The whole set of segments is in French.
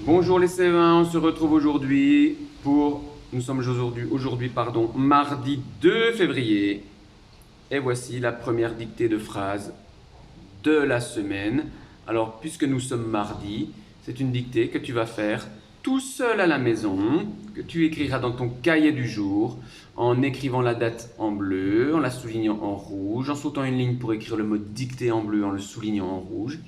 Bonjour les CE1, on se retrouve aujourd'hui pour... Nous sommes aujourd'hui, mardi 2 février. Et voici la première dictée de phrase de la semaine. Alors, puisque nous sommes mardi, c'est une dictée que tu vas faire tout seul à la maison, que tu écriras dans ton cahier du jour, en écrivant la date en bleu, en la soulignant en rouge, en sautant une ligne pour écrire le mot dictée en bleu, en le soulignant en rouge,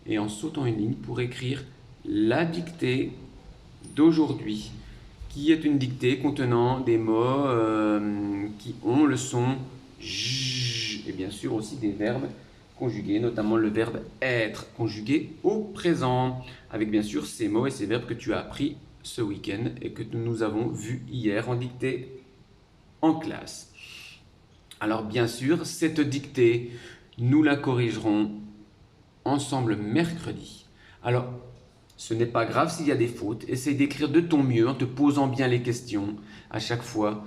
et en sautant une ligne pour écrire la dictée d'aujourd'hui, qui est une dictée contenant des mots qui ont le son j, et bien sûr aussi des verbes conjugués, notamment le verbe être conjugué au présent, avec bien sûr ces mots et ces verbes que tu as appris ce week-end et que nous avons vus hier en dictée en classe. Alors bien sûr, cette dictée, nous la corrigerons ensemble mercredi. Alors, ce n'est pas grave s'il y a des fautes. Essaye d'écrire de ton mieux en te posant bien les questions à chaque fois.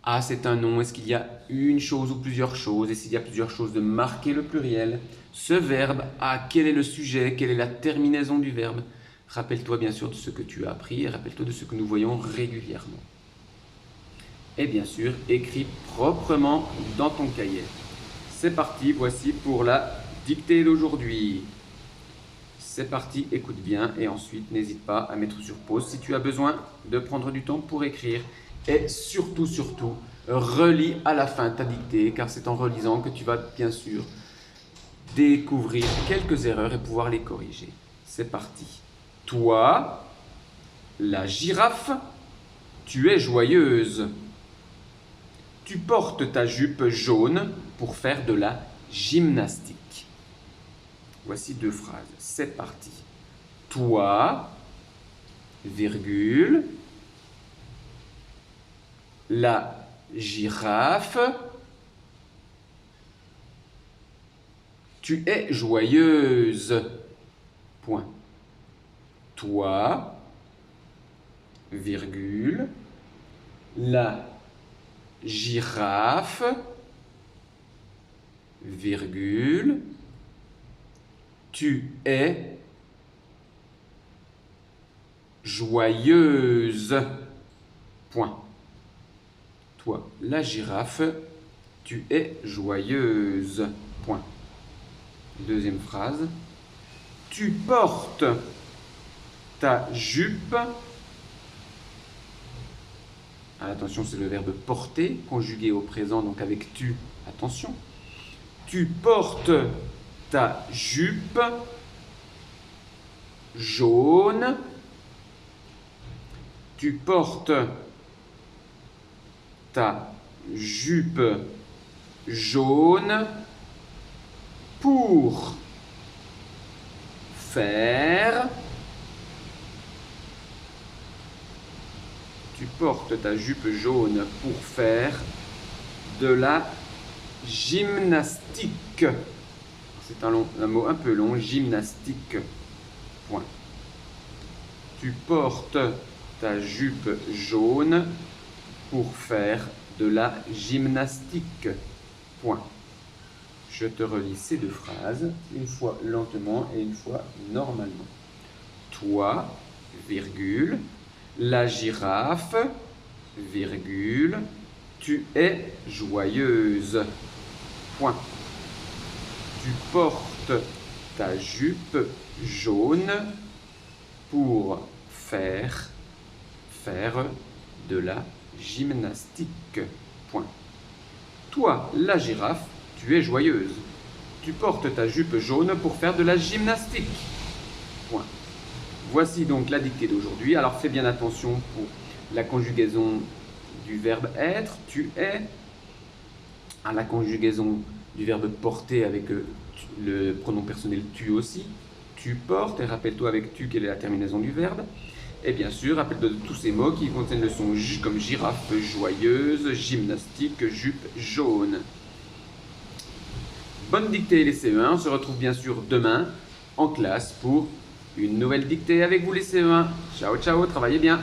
Ah, c'est un nom. Est-ce qu'il y a une chose ou plusieurs choses? Et s'il y a plusieurs choses, de marquer le pluriel. Ce verbe, ah, quel est le sujet? Quelle est la terminaison du verbe? Rappelle-toi bien sûr de ce que tu as appris et rappelle-toi de ce que nous voyons régulièrement. Et bien sûr, écris proprement dans ton cahier. C'est parti, voici pour la dictée d'aujourd'hui. C'est parti, écoute bien et ensuite n'hésite pas à mettre sur pause si tu as besoin de prendre du temps pour écrire. Et surtout, relis à la fin ta dictée car c'est en relisant que tu vas bien sûr découvrir quelques erreurs et pouvoir les corriger. C'est parti. Toi, la girafe, tu es joyeuse. Tu portes ta jupe jaune pour faire de la gymnastique. Voici deux phrases. C'est parti. Toi, virgule, la girafe, tu es joyeuse. Point. Toi, virgule, la girafe, virgule, tu es joyeuse. Point. Toi, la girafe, tu es joyeuse. Point. Deuxième phrase. Tu portes ta jupe. Attention, c'est le verbe porter, conjugué au présent, donc avec tu. Attention. Tu portes ta jupe jaune. Tu portes ta jupe jaune pour faire. Tu portes ta jupe jaune pour faire de la gymnastique. C'est un mot un peu long, gymnastique. Point. Tu portes ta jupe jaune pour faire de la gymnastique. Point. Je te relis ces deux phrases, une fois lentement et une fois normalement. Toi, virgule, la girafe, virgule, tu es joyeuse. Point. Tu portes ta jupe jaune pour faire de la gymnastique. Point. Toi, la girafe, tu es joyeuse. Tu portes ta jupe jaune pour faire de la gymnastique. Point. Voici donc la dictée d'aujourd'hui. Alors fais bien attention pour la conjugaison du verbe être, tu es, à la conjugaison du verbe porter avec le pronom personnel tu aussi. Tu portes, et rappelle-toi avec tu quelle est la terminaison du verbe. Et bien sûr, rappelle-toi de tous ces mots qui contiennent le son j comme girafe, joyeuse, gymnastique, jupe, jaune. Bonne dictée les CE1, on se retrouve bien sûr demain en classe pour une nouvelle dictée avec vous les CE1. Ciao, ciao, travaillez bien.